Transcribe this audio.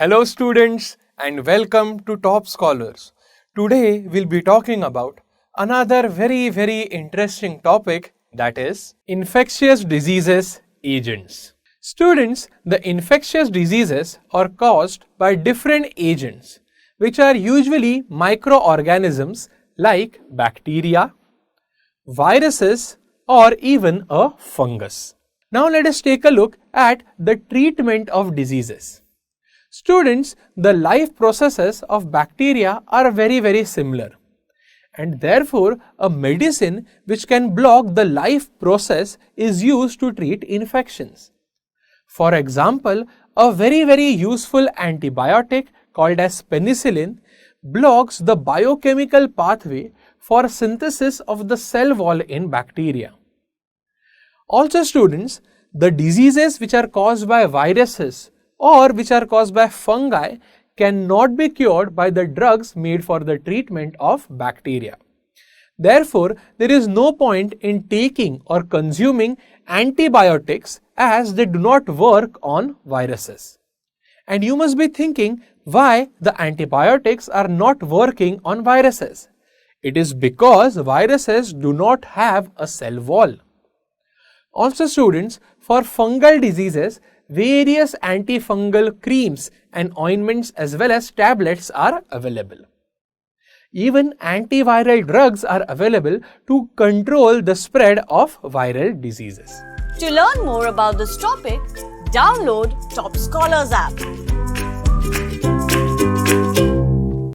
Hello students and welcome to Top Scholars. Today we'll be talking about another very interesting topic, that is infectious diseases agents. Students, the infectious diseases are caused by different agents which are usually microorganisms like bacteria, viruses or even a fungus. Now let us take a look at the treatment of diseases. Students, the life processes of bacteria are very similar, and therefore a medicine which can block the life process is used to treat infections. For example, a very useful antibiotic called as penicillin blocks the biochemical pathway for synthesis of the cell wall in bacteria. Also students, the diseases which are caused by viruses or which are caused by fungi cannot be cured by the drugs made for the treatment of bacteria. Therefore, there is no point in taking or consuming antibiotics as they do not work on viruses. And you must be thinking why the antibiotics are not working on viruses. It is because viruses do not have a cell wall. Also students, for fungal diseases, various antifungal creams and ointments as well as tablets are available. Even antiviral drugs are available to control the spread of viral diseases. To learn more about this topic, download Toppscholars app.